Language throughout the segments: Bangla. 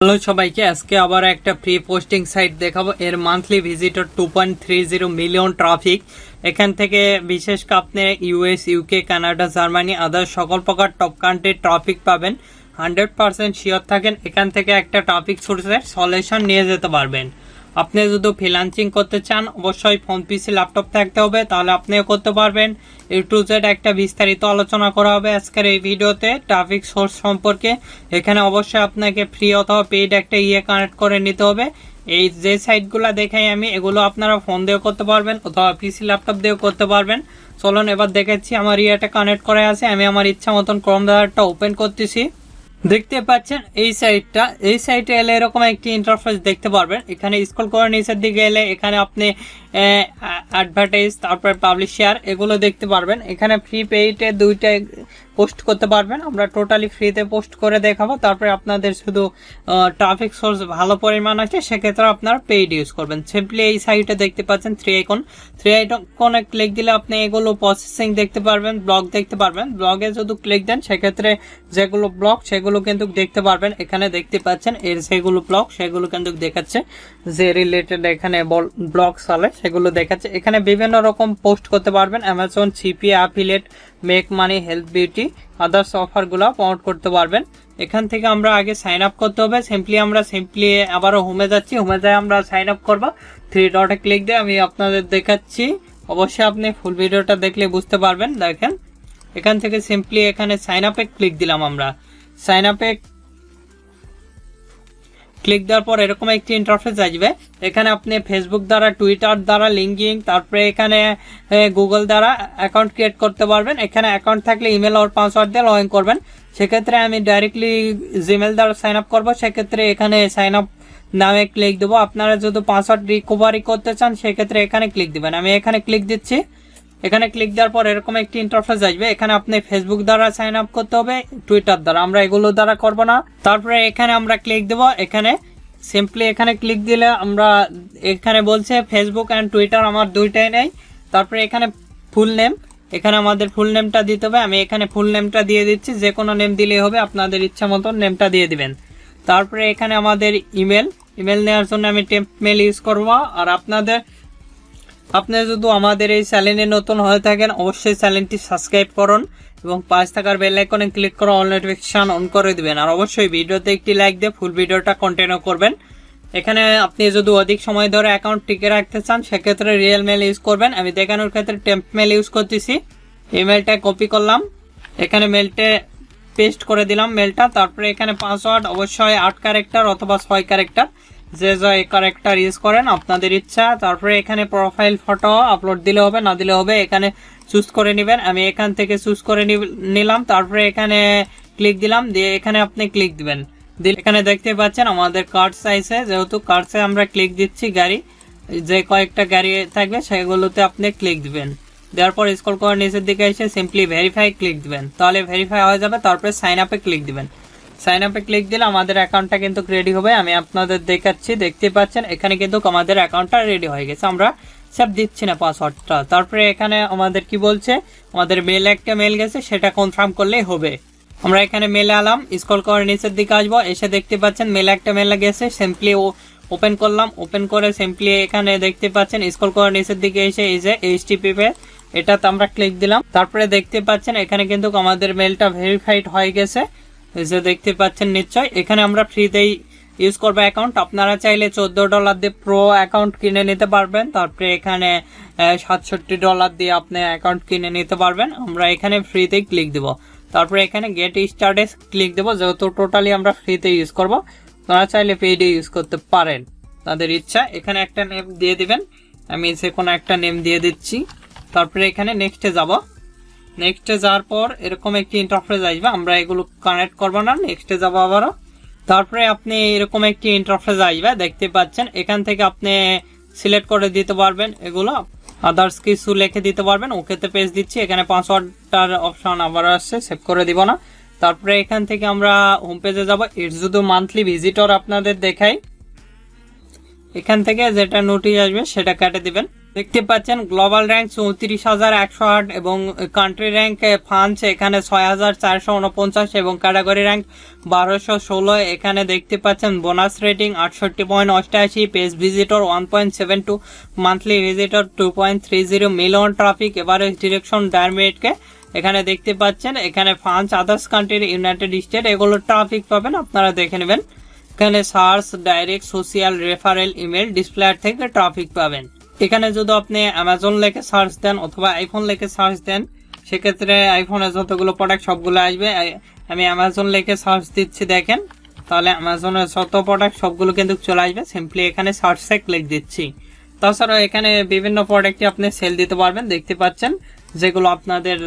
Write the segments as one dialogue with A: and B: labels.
A: হ্যালো সবাইকে, আজকে আবার একটা ফ্রি পোস্টিং সাইট দেখাবো। এর মান্থলি ভিজিটর 2.30 মিলিয়ন ট্রাফিক। এখান থেকে বিশেষ করে আপনি ইউএস, ইউকে, কানাডা, জার্মানি, আদার সকল প্রকার টপ কান্ট্রির ট্রাফিক পাবেন। 100% শিওর থাকেন এখান থেকে একটা ট্রাফিক সোর্সের সলিউশন নিয়ে যেতে পারবেন। আপনি যদি ফ্রিল্যান্সিং করতে চান অবশ্যই ফোন, পিসি, ল্যাপটপ থাকতে হবে, তাহলে আপনিও করতে পারবেন। এ টু জেড একটা বিস্তারিত আলোচনা করা হবে আজকের এই ভিডিওতে ট্রাফিক সোর্স সম্পর্কে। এখানে অবশ্যই আপনাকে ফ্রি অথবা পেইড একটা কানেক্ট করে নিতে হবে। এই যে সাইটগুলো দেখাই আমি, এগুলো আপনারা ফোন দিয়েও করতে পারবেন অথবা পিসি, ল্যাপটপ দিয়েও করতে পারবেন। চলুন এবার দেখাচ্ছি। আমার ইয়েটা কানেক্ট করা আছে, আমি আমার ইচ্ছা মতন ক্রোম ব্রাউজারটা ওপেন করতেছি। দেখতে পাচ্ছেন এই সাইটে এলে এরকম একটি ইন্টারফেস দেখতে পারবেন। এখানে স্ক্রল করে নিচের দিকে এলে এখানে আপনি অ্যাডভার্টাইজ, তারপর পাবলিশার, এগুলো দেখতে পারবেন। এখানে ফ্রি পেইডে দুইটা পোস্ট করতে পারবেন। আমরা টোটালি ফ্রিতে পোস্ট করে দেখাবো। তারপরে আপনাদের শুধু ট্রাফিক সোর্স ভালো পরিমাণ আছে, সেক্ষেত্রে আপনারা পেইড ইউজ করবেন। সিম্পলি এই সাইটে দেখতে পাচ্ছেন থ্রি আইকনে ক্লিক দিলে আপনি এগুলো প্রসেসিং দেখতে পারবেন, ব্লগ দেখতে পারবেন। ব্লগে যদি ক্লিক দেন সেক্ষেত্রে যেগুলো ব্লগ সেগুলো কিন্তু দেখতে পারবেন। এখানে দেখতে পাচ্ছেন এর যেগুলো ব্লগ সেগুলো কিন্তু দেখাচ্ছে, যে রিলেটেড এখানে ব্লগ চলে সেগুলো দেখাচ্ছে। এখানে বিভিন্ন রকম পোস্ট করতে পারবেন। Amazon, CPA, affiliate, make money, health, beauty, others অফারগুলো প্রমোট করতে পারবেন। এখান থেকে আমরা আগে সাইন আপ করতে হবে। সিম্পলি আবারও হোমে যাচ্ছি। হোমে যাই আমরা সাইন আপ করবো। থ্রি ডটে ক্লিক দিয়ে আমি আপনাদের দেখাচ্ছি। অবশ্যই আপনি ফুল ভিডিওটা দেখলে বুঝতে পারবেন। দেখেন এখান থেকে সিম্পলি এখানে সাইন আপে ক্লিক দিলাম। আমরা সাইন আপে ক্লিক দেওয়ার পর এরকম একটি ইন্টারফেস আসবে। এখানে আপনি ফেসবুক দ্বারা, টুইটার দ্বারা, লিঙ্কডিন, তারপরে এখানে গুগল দ্বারা অ্যাকাউন্ট ক্রিয়েট করতে পারবেন। এখানে অ্যাকাউন্ট থাকলে ইমেল আর পাসওয়ার্ড দিয়ে লগ ইন করবেন। সেক্ষেত্রে আমি ডাইরেক্টলি জিমেল দ্বারা সাইন আপ করবো। সেক্ষেত্রে এখানে সাইন আপ নামে ক্লিক দেবো। আপনারা যদি পাসওয়ার্ড রিকভারি করতে চান সেক্ষেত্রে এখানে ক্লিক দিবেন। আমি এখানে ক্লিক দিচ্ছি। এখানে ক্লিক দেওয়ার পর এরকম একটি ইন্টারফেস আসবে। এখানে আপনি ফেসবুক দ্বারা সাইন আপ করতে হবে, টুইটার দ্বারা, আমরা এগুলো দ্বারা করব না। তারপরে এখানে আমরা ক্লিক দেব। এখানে সিম্পলি এখানে ক্লিক দিলে আমরা এখানে বলছে ফেসবুক অ্যান্ড টুইটার আমার দুইটাই নেই। তারপরে এখানে ফুল নেম, এখানে আমাদের ফুল নেমটা দিতে হবে। আমি এখানে ফুল নেমটা দিয়ে দিচ্ছি, যে কোনো নেম দিলেই হবে, আপনাদের ইচ্ছা মতন নেমটা দিয়ে দিবেন। তারপরে এখানে আমাদের ইমেল নেওয়ার জন্য আমি টেম্প মেল ইউজ করবো। আর আপনি যদি আমাদের এই চ্যানেলে নতুন হয়ে থাকেন অবশ্যই চ্যানেলটি সাবস্ক্রাইব করুন এবং পাশ থাকার বেল আইকনে ক্লিক করে অল নোটিফিকেশন অন করে দিবেন। আর অবশ্যই ভিডিওতে একটি লাইক দিয়ে ফুল ভিডিওটা কন্টিনিউ করবেন। এখানে আপনি যদি অধিক সময় ধরে অ্যাকাউন্ট টিকে রাখতে চান সেক্ষেত্রে রিয়েল মেল ইউজ করবেন। আমি দেখানোর ক্ষেত্রে টেম্প মেল ইউজ করতেছি। ইমেলটা কপি করলাম, এখানে মেলটা পেস্ট করে দিলাম মেলটা। তারপরে এখানে পাসওয়ার্ড অবশ্যই 8 ক্যারেক্টার অথবা 6 ক্যারেক্টার, যে ক্যারেক্টার ইউজ করেন আপনাদের ইচ্ছা। তারপরে এখানে প্রোফাইল ফটো আপলোড দিলে হবে, না দিলে হবে, এখানে চুজ করে নেবেন। আমি এখান থেকে চুজ করে নিলাম। তারপরে এখানে ক্লিক দিলাম, দিয়ে এখানে আপনি ক্লিক দিবেন। এখানে দেখতে পাচ্ছেন আমাদের কার্ড সাইজে, যেহেতু কার্ডসে আমরা ক্লিক দিচ্ছি, গাড়ি যে কয়েকটা গাড়ি থাকবে সেগুলোতে আপনি ক্লিক দিবেন। দেওয়ার পর স্ক্রল করে নিচের দিকে এসে সিম্পলি ভেরিফাই ক্লিক দিবেন, তাহলে ভেরিফাই হয়ে যাবে। তারপরে সাইন আপে ক্লিক দিবেন। সাইন আপে ক্লিক দিলে আমাদের অ্যাকাউন্টটা কিন্তু রেডি হবে। আমি আপনাদের দেখাচ্ছি, দেখতে পাচ্ছেন এখানে কিন্তু আমাদের অ্যাকাউন্টটা রেডি হয়ে গেছে। আমরা সব দিচ্ছি না পাসওয়ার্ডটা। তারপরে এখানে আমাদের কি বলছে, আমাদের একটা মেল গেছে, সেটা কনফার্ম করলেই হবে। আমরা এখানে মেলে আলাম, স্ক্রল করে নিচের দিকে আসবো, এসে দেখতে পাচ্ছেন একটা মেল গেছে। সিম্পলি ওপেন করলাম। ওপেন করে সিম্পলি এখানে দেখতে পাচ্ছেন স্ক্রল করে নিচের দিকে এসে এই যে HTTP এটাতে আমরা ক্লিক দিলাম। তারপরে দেখতে পাচ্ছেন এখানে কিন্তু আমাদের মেলটা ভেরিফাইড হয়ে গেছে, এই যে দেখতে পাচ্ছেন নিশ্চয়। এখানে আমরা ফ্রিতেই ইউজ করবো অ্যাকাউন্ট। আপনারা চাইলে $14 দিয়ে প্রো অ্যাকাউন্ট কিনে নিতে পারবেন। তারপরে এখানে $67 দিয়ে আপনি অ্যাকাউন্ট কিনে নিতে পারবেন। আমরা এখানে ফ্রিতেই ক্লিক দেব। তারপরে এখানে গেট স্টার্টেড ক্লিক দেবো, যেহেতু টোটালি আমরা ফ্রিতে ইউজ করবো। আপনারা চাইলে পেইডে ইউজ করতে পারেন, তাদের ইচ্ছা। এখানে একটা নেম দিয়ে দিবেন, আমি যে কোনো একটা নেম দিয়ে দিচ্ছি। তারপরে এখানে নেক্সটে যাব। নেক্সটে যাওয়ার পর এরকম একটি ইন্টারফেস আসবে, আমরা এগুলো কানেক্ট করবো না, নেক্সটে যাবো আবারও। তারপরে আপনি এরকম একটি ইন্টারফেস আসবে, দেখতে পাচ্ছেন। এখান থেকে আপনি সিলেক্ট করে দিতে পারবেন এগুলো, আদার্স কিছু লিখে দিতে পারবেন। ওকেতে পেজ দিচ্ছি। এখানে পাসওয়ার্ডটার অপশন আবার আসছে, সেভ করে দিব না। তারপরে এখান থেকে আমরা হোম পেজে যাবো। এর শুধু মান্থলি ভিজিটর আপনাদের দেখাই। এখান থেকে যেটা নোটিশ আসবে সেটা কেটে দিবেন। দেখতে পাচ্ছেন গ্লোবাল র্যাঙ্ক 34,108 এবং কান্ট্রি র্যাঙ্ক ফ্রান্স এখানে 6,449 এবং ক্যাটাগরি র্যাঙ্ক 1216। এখানে দেখতে পাচ্ছেন bonus rating 68.88, page visitor 1.72, monthly visitor 2.30, million traffic, average direction ডায়মিনিটকে এখানে দেখতে পাচ্ছেন। এখানে France, others country, United State এগুলো ট্রাফিক পাবেন, আপনারা দেখে নেবেন। এখানে search, direct, social, referral, email, display থেকে ট্রাফিক পাবেন। এখানে যদি আপনি অ্যামাজন লেখে সার্চ দেন অথবা আইফোন লেখে সার্চ দেন, সেক্ষেত্রে আইফোনে যতগুলো প্রোডাক্ট সবগুলো আসবে। আমি অ্যামাজন লেখে সার্চ দিচ্ছি, দেখেন, তাহলে অ্যামাজনের যত প্রোডাক্ট সবগুলো কিন্তু চলে আসবে। সিম্পলি এখানে সার্চে ক্লিক দিচ্ছি। তাছাড়াও এখানে বিভিন্ন প্রোডাক্টই আপনি সেল দিতে পারবেন, দেখতে পাচ্ছেন, যেগুলো আপনাদের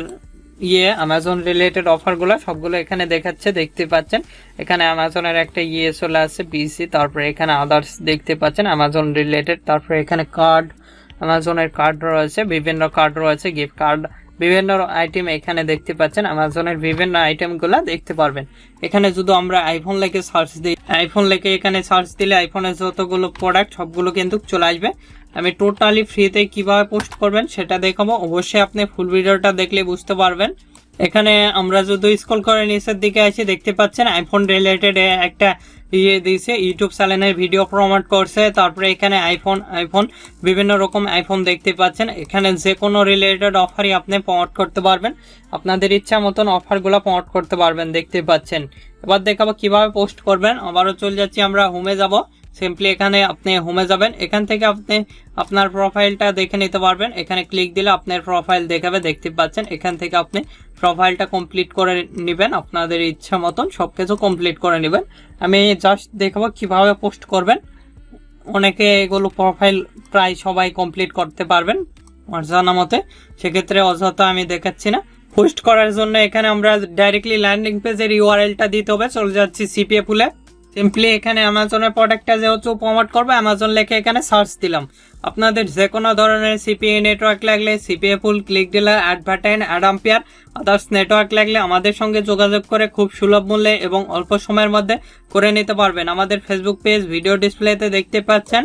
A: অ্যামাজন রিলেটেড অফারগুলো সবগুলো এখানে দেখাচ্ছে, দেখতে পাচ্ছেন। এখানে অ্যামাজনের একটা চলে আসছে বিসি, তারপরে এখানে আদার্স দেখতে পাচ্ছেন অ্যামাজন রিলেটেড, তারপরে এখানে কার্ড, অ্যামাজনের কার্ড রয়েছে, বিভিন্ন কার্ড রয়েছে, গিফট কার্ড, বিভিন্ন আইটেম এখানে দেখতে পাচ্ছেন। অ্যামাজনের বিভিন্ন আইটেমগুলো দেখতে পারবেন। এখানে যদি আমরা আইফোন লেখে সার্চ দিই, আইফোন লেখে এখানে সার্চ দিলে আইফোনের যতগুলো প্রোডাক্ট সবগুলো কিন্তু চলে আসবে। আমি টোটালি ফ্রিতে কিভাবে পোস্ট করবেন সেটা দেখাবো, অবশ্যই আপনি ফুল ভিডিওটা দেখলে বুঝতে পারবেন। এখানে আমরা যদি স্ক্রল করে নিচের দিকে আসি, দেখতে পাচ্ছেন আইফোন রিলেটেড একটা দিয়েছে, ইউটিউব চ্যানেলের ভিডিও প্রমোট করছে। তারপরে এখানে আইফোন বিভিন্ন রকম আইফোন দেখতে পাচ্ছেন। এখানে যে কোনো রিলেটেড অফারই আপনি প্রমোট করতে পারবেন, আপনাদের ইচ্ছা মতন অফারগুলো প্রমোট করতে পারবেন, দেখতে পাচ্ছেন। এবার দেখাবো কিভাবে পোস্ট করবেন। আবারও চলে যাচ্ছি, আমরা হোমে যাব। সিম্পলি এখানে আপনি হোমে যাবেন, এখান থেকে আপনি আপনার প্রোফাইলটা দেখে নিতে পারবেন। এখানে ক্লিক দিলে আপনার প্রোফাইল দেখাবে, দেখতে পাচ্ছেন। এখান থেকে আপনি প্রোফাইলটা কমপ্লিট করে নেবেন, আপনাদের ইচ্ছা মতন সবকিছু কমপ্লিট করে নেবেন। আমি জাস্ট দেখাবো কিভাবে পোস্ট করবেন। অনেকে এগুলো প্রোফাইল প্রায় সবাই কমপ্লিট করতে পারবেন আমার জানা মতে, সেক্ষেত্রে অযথা আমি দেখাচ্ছি না। পোস্ট করার জন্য এখানে আমরা ডাইরেক্টলি ল্যান্ডিং পেজের ইউআরএলটা দিতে হবে। চলে যাচ্ছি সিপিএ পুলে। সিম্পলি এখানে অ্যামাজনের প্রোডাক্টটা যেহেতু প্রমোট করবো, অ্যামাজন লেখে এখানে সার্চ দিলাম। আপনাদের যে কোনো ধরনের সিপিএ নেটওয়ার্ক লাগলে সিপিএ ফুল, ক্লিক ডিলার, অ্যাডভার্টাইন, অ্যাডাম্পিয়ার, আদার্স নেটওয়ার্ক লাগলে আমাদের সঙ্গে যোগাযোগ করে খুব সুলভ মূল্যে এবং অল্প সময়ের মধ্যে করে নিতে পারবেন। আমাদের ফেসবুক পেজ ভিডিও ডিসপ্লেতে দেখতে পাচ্ছেন,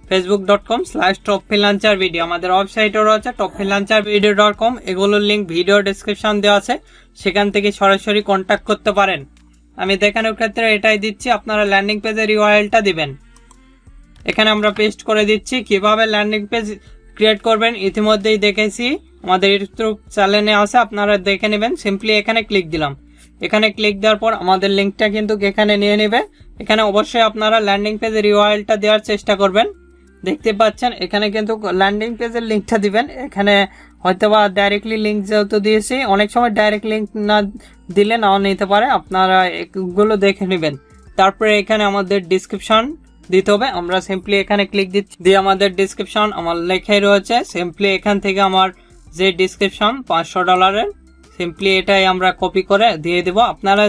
A: facebook.com/topfreelancervideo। আমাদের ওয়েবসাইটও রয়েছে topfreelancervideo.com, এগুলোর লিঙ্ক ভিডিও ডেসক্রিপশন দেওয়া আছে, সেখান থেকে সরাসরি কন্ট্যাক্ট করতে পারেন। আমি দেখানোর ক্ষেত্রে এটাই দিচ্ছি, আপনারা ল্যান্ডিং পেজের ইউআরএলটা দিবেন। এখানে আমরা পেস্ট করে দিচ্ছি। কিভাবে ল্যান্ডিং পেজ ক্রিয়েট করবেন ইতিমধ্যেই দেখেছি, আমাদের ইউটিউব চ্যানেলে আছে, আপনারা দেখে নেবেন। সিম্পলি এখানে ক্লিক দিলাম। এখানে ক্লিক দেওয়ার পর আমাদের লিঙ্কটা কিন্তু এখানে নিয়ে নেবে। এখানে অবশ্যই আপনারা ল্যান্ডিং পেজের ইউআরএলটা দেওয়ার চেষ্টা করবেন, দেখতে পাচ্ছেন। এখানে কিন্তু ল্যান্ডিং পেজের লিঙ্কটা দিবেন। এখানে হয়তোবা ডাইরেক্টলি লিঙ্ক যেহেতু দিয়েছি, অনেক সময় ডাইরেক্ট লিঙ্ক না দিলে নাও নিতে পারে, আপনারা এগুলো দেখে নেবেন। তারপরে এখানে আমাদের ডিসক্রিপশন দিতে হবে। আমরা সিম্পলি এখানে ক্লিক দিচ্ছি, দিয়ে আমাদের ডিসক্রিপশন আমার লেখাই রয়েছে। সিম্পলি এখান থেকে আমার যে ডিসক্রিপশন $500, সিম্পলি এটাই আমরা কপি করে দিয়ে দেব। আপনারা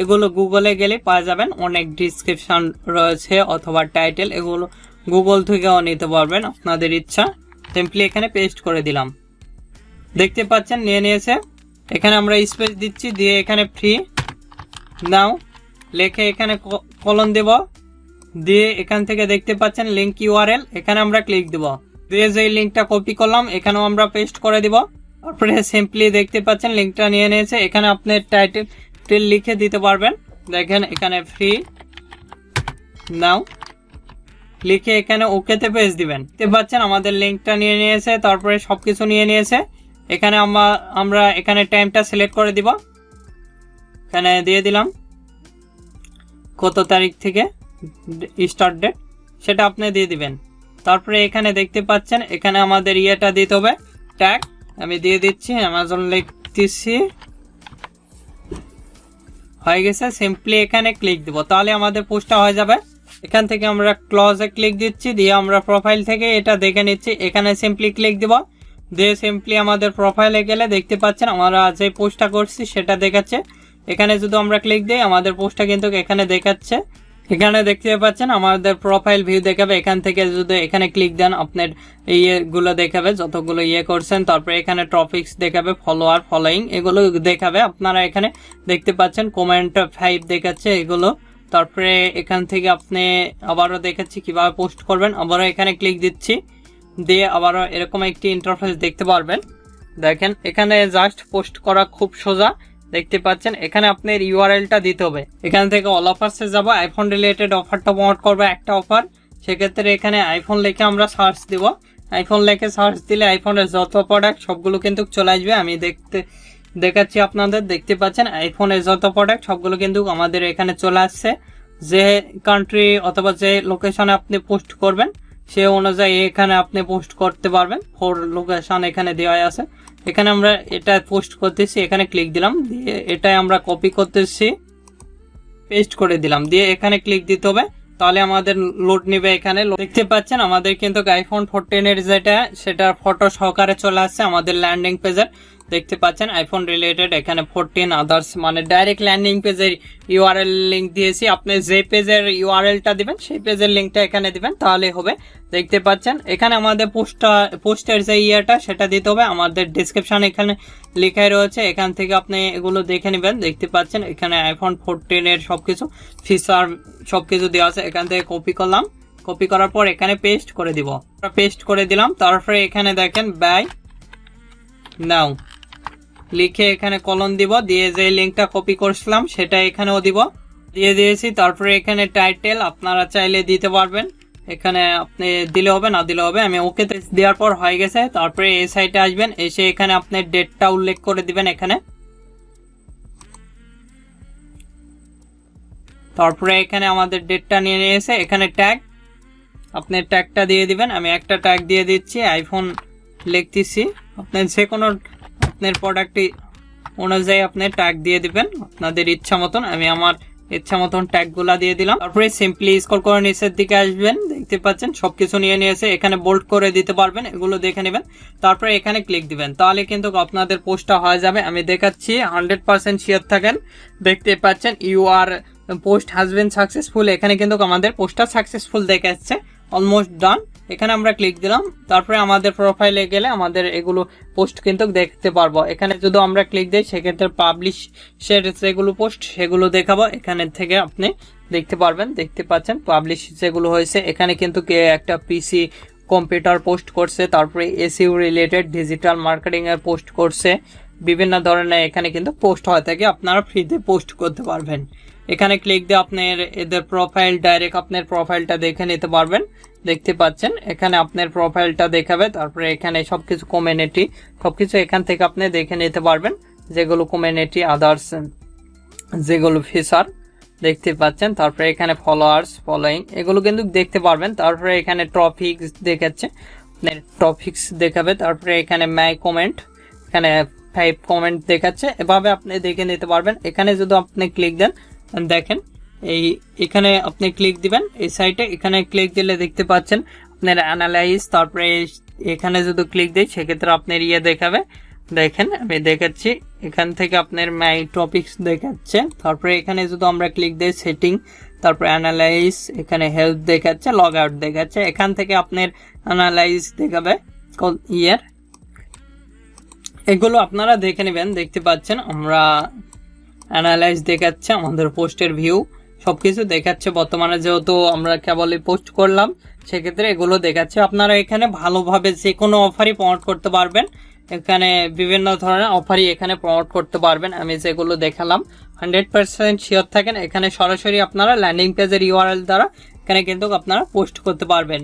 A: এগুলো গুগলে গেলে পাওয়া যাবেন, অনেক ডিসক্রিপশন রয়েছে অথবা টাইটেল, এগুলো গুগল থেকেও নিতে পারবেন, আপনাদের ইচ্ছা। সিম্পলি এখানে পেস্ট করে দিলাম, দেখতে পাচ্ছেন নিয়ে নিয়েছে। এখানে আমরা স্পেস দিচ্ছি, দিয়ে এখানে ফ্রি নাও লেখে এখানে কলন দেব, দিয়ে এখান থেকে দেখতে পাচ্ছেন লিঙ্ক ইউআরএল, এখানে আমরা ক্লিক দেব, দিয়ে যে লিঙ্কটা কপি করলাম এখানেও আমরা পেস্ট করে দিব। তারপরে সিম্পলি দেখতে পাচ্ছেন লিঙ্কটা নিয়ে নিয়েছে। এখানে আপনি টাইটেল লিখে দিতে পারবেন, দেখেন এখানে ফ্রি নাও লিখে এখানে ওকেতে পেজ দিবেন। দেখতে পাচ্ছেন আমাদের লিঙ্কটা নিয়ে নিয়েছে, তারপরে সবকিছু নিয়ে নিয়েছে। এখানে আমরা এখানে টাইমটা সিলেক্ট করে দিব, এখানে দিয়ে দিলাম কত তারিখ থেকে স্টার্ট ডেট সেটা আপনি দিয়ে দিবেন। তারপরে এখানে দেখতে পাচ্ছেন এখানে আমাদের ইয়েটা দিতে হবে, ট্যাগ আমি দিয়ে দিচ্ছি, অ্যামাজন লিখতেছি, হয়ে গেছে। সিম্পলি এখানে ক্লিক দিব, তাহলে আমাদের পোস্টটা হয়ে যাবে। এখান থেকে আমরা ক্লোজে ক্লিক দিচ্ছি, দিয়ে আমরা প্রোফাইল থেকে এটা দেখে নিচ্ছি। এখানে সিম্পলি ক্লিক দিব, দিয়ে সিম্পলি আমাদের প্রোফাইলে গেলে দেখতে পাচ্ছেন আমরা যে পোস্টটা করছি সেটা দেখাচ্ছে। এখানে যদি আমরা ক্লিক দিই আমাদের পোস্টটা কিন্তু এখানে দেখাচ্ছে। এখানে দেখতে পাচ্ছেন আমাদের প্রোফাইল ভিউ দেখাবে। এখান থেকে যদি এখানে ক্লিক দেন আপনার ইয়েগুলো দেখাবে, যতগুলো ইয়ে করছেন। তারপরে এখানে টপিকস দেখাবে, ফলোয়ার, ফলোয়িং এগুলো দেখাবে। আপনারা এখানে দেখতে পাচ্ছেন কমেন্ট 5 দেখাচ্ছে এগুলো। তারপরে এখান থেকে আপনি আবারও দেখাচ্ছি কিভাবে পোস্ট করবেন। আবারও এখানে ক্লিক দিচ্ছি, দিয়ে আবারও এরকম একটি ইন্টারফেস দেখতে পারবেন। দেখেন এখানে জাস্ট পোস্ট করা খুব সোজা, দেখতে পাচ্ছেন। এখানে আপনার ইউআরএলটা দিতে হবে। এখান থেকে অল অফার্সে যাব, আইফোন রিলেটেড অফারটা প্রমোট করবো একটা অফার। সেক্ষেত্রে এখানে আইফোন লিখে আমরা সার্চ দিব। আইফোন লিখে সার্চ দিলে আইফোনের যত প্রোডাক্ট সবগুলো কিন্তু চলে আসবে। আমি দেখাচ্ছি আপনাদের, দেখতে পাচ্ছেন আইফোনের যত প্রোডাক্ট সবগুলো কিন্তু আমাদের এখানে চলে আসছে। যে কান্ট্রি অথবা যে লোকেশনে আপনি পোস্ট করবেন সে অনুযায়ী এখানে আপনি পোস্ট করতে পারবেন। 4 লোকেশন এখানে দেওয়া আছে। এখানে আমরা এটা পোস্ট করতেছি, এখানে ক্লিক দিলাম, দিয়ে এটাই আমরা কপি করতেছি, পেস্ট করে দিলাম, দিয়ে এখানে ক্লিক দিতে হবে। তাহলে আমাদের লোড নেবে। এখানে দেখতে পাচ্ছেন আমাদের কিন্তু আইফোন 14 এর যেটা সেটা ফটো সহকারে চলে আসছে আমাদের ল্যান্ডিং পেজের। দেখতে পাচ্ছেন আইফোন রিলেটেড এখানে 14 আদার্স, মানে ডাইরেক্ট ল্যান্ডিং পেজের ইউআরএল লিংক দিয়েছি। আপনি যে পেজের ইউআরএলটা দিবেন সেই পেজের লিংকটা এখানে দিবেন, তাহলে হবে। দেখতে পাচ্ছেন এখানে আমাদের পোস্টের যে ইয়েটা সেটা দিতে হবে। আমাদের ডিসক্রিপশন এখানে লেখাই রয়েছে, এখান থেকে আপনি এগুলো দেখে নেবেন। দেখতে পাচ্ছেন এখানে আইফোন 14 এর সবকিছু ফিচার সবকিছু দেওয়া আছে। এখান থেকে কপি করলাম, কপি করার পর এখানে পেস্ট করে দিব। পেস্ট করে দিলাম, তারপরে এখানে দেখেন বাই নাও লিখে এখানে কলন দিব, দিয়ে যে লিঙ্কটা কপি করছিলাম সেটা এখানেও দিব, দিয়ে দিয়েছি। তারপরে এখানে টাইটেল আপনারা চাইলে দিতে পারবেন, এখানে আপনি দিলে হবে না দিলে হবে। আমি ওকে দেওয়ার পর হয়ে গেছে। তারপরে এই সাইটে আসবেন, এসে এখানে আপনি ডেটটা উল্লেখ করে দিবেন এখানে। তারপরে এখানে আমাদের ডেটটা নিয়ে নিয়েছে। এখানে ট্যাগ আপনি ট্যাগটা দিয়ে দিবেন। আমি একটা ট্যাগ দিয়ে দিচ্ছি, আইফোন লিখতেছি। আপনি যে কোনো আপনার প্রোডাক্টটি অনুযায়ী আপনি ট্যাগ দিয়ে দিবেন আপনাদের ইচ্ছা মতন। আমি আমার ইচ্ছা মতন ট্যাগগুলা দিয়ে দিলাম। তারপরে সিম্পলি স্ক্রল করে নিচের দিকে আসবেন, দেখতে পাচ্ছেন সবকিছু নিয়ে নিয়েছে। এখানে বোল্ড করে দিতে পারবেন, এগুলো দেখে নেবেন। তারপরে এখানে ক্লিক দিবেন, তাহলে কিন্তু আপনাদের পোস্টটা হয়ে যাবে। আমি দেখাচ্ছি, 100% শিওর থাকেন। দেখতে পাচ্ছেন your post has been successful. এখানে কিন্তু আমাদের পোস্টটা সাকসেসফুল দেখাচ্ছে, অলমোস্ট ডান। এখানে আমরা ক্লিক দিলাম, তারপরে আমাদের প্রোফাইলে গেলে আমাদের এগুলো পোস্ট কিন্তু দেখতে পারবো। এখানে যদি আমরা ক্লিক দিই সেক্ষেত্রে পাবলিশের যেগুলো পোস্ট সেগুলো দেখাবো, এখানে থেকে আপনি দেখতে পারবেন। দেখতে পাচ্ছেন পাবলিশ যেগুলো হয়েছে, এখানে কিন্তু কে একটা পিসি কম্পিউটার পোস্ট করছে, তারপরে এসইও রিলেটেড ডিজিটাল মার্কেটিং এর পোস্ট করছে, বিভিন্ন ধরনের এখানে কিন্তু পোস্ট হয়ে থাকে। আপনারা ফ্রিতে পোস্ট করতে পারবেন। এখানে ক্লিক দিয়ে আপনার এদের প্রোফাইল ডাইরেক্ট আপনার প্রোফাইলটা দেখে নিতে পারবেন। দেখতে পাচ্ছেন এখানে আপনার প্রোফাইলটা দেখাবে। তারপরে এখানে সবকিছু কমিউনিটি সবকিছু এখান থেকে আপনি দেখে নিতে পারবেন, যেগুলো কমিউনিটি আদার্স যেগুলো ফিচার দেখতে পাচ্ছেন। তারপরে এখানে ফলোয়ার্স ফলোয়িং এগুলো কিন্তু দেখতে পারবেন। তারপরে এখানে টপিকস দেখাচ্ছে, আপনার টপিকস দেখাবে। তারপরে এখানে মাই কমেন্ট, এখানে 5 কমেন্ট দেখাচ্ছে, এভাবে আপনি দেখে নিতে পারবেন। এখানে যদি আপনি ক্লিক দেন, দেখেন এখানে আপনি ক্লিক দিবেন এই সাইটে। এখানে ক্লিক দিলে দেখতে পাচ্ছেন আপনার অ্যানালাইজ। তারপরে এখানে যদি ক্লিক দিই সেক্ষেত্রে আপনার ইয়ে দেখাবে। দেখেন আমি দেখাচ্ছি, এখান থেকে আপনার মাই টপিকস দেখাচ্ছে। তারপরে এখানে যদি আমরা ক্লিক দিই সেটিং, তারপরে অ্যানালাইজ, এখানে হেল্প দেখাচ্ছে, লগ আউট দেখাচ্ছে। এখান থেকে আপনার অ্যানালাইজ দেখাবে ইয়ার, এগুলো আপনারা দেখে নেবেন। দেখতে পাচ্ছেন আমরা অ্যানালাইজ দেখাচ্ছে, আমাদের পোস্টের ভিউ সবকিছু দেখাচ্ছে। বর্তমানে যেহেতু আমরা কেবলই পোস্ট করলাম সেক্ষেত্রে এগুলো দেখাচ্ছে। আপনারা এখানে ভালোভাবে যে কোনো অফারই প্রমোট করতে পারবেন। এখানে বিভিন্ন ধরনের অফারই এখানে প্রমোট করতে পারবেন। আমি যেগুলো দেখালাম 100% শিওর থাকেন। এখানে সরাসরি আপনারা ল্যান্ডিং পেজের ইউআরএল দ্বারা এখানে কিন্তু আপনারা পোস্ট করতে পারবেন।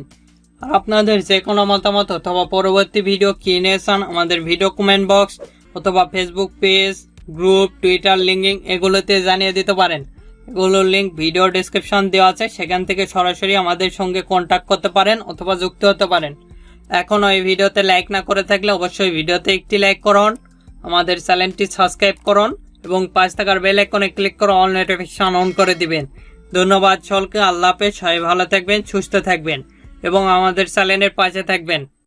A: আর আপনাদের যে কোনো মতামত অথবা পরবর্তী ভিডিও কি নিয়ে চান আমাদের ভিডিও কমেন্ট বক্স অথবা Facebook page, group, Twitter linking এগুলোতে জানিয়ে দিতে পারেন। এগুলোর লিঙ্ক ভিডিও ডেসক্রিপশন দেওয়া আছে, সেখান থেকে সরাসরি আমাদের সঙ্গে কন্ট্যাক্ট করতে পারেন অথবা যুক্ত হতে পারেন। এখনও এই ভিডিওতে লাইক না করে থাকলে অবশ্যই ভিডিওতে একটি লাইক করুন, আমাদের চ্যানেলটি সাবস্ক্রাইব করুন এবং পাশে থাকার বেল আইকনে ক্লিক করে অল নোটিফিকেশন অন করে দিবেন। ধন্যবাদ সকলকে। আল্লাহ হাফেজ। সবাই ভালো থাকবেন, সুস্থ থাকবেন এবং আমাদের চ্যানেলের পাশে থাকবেন।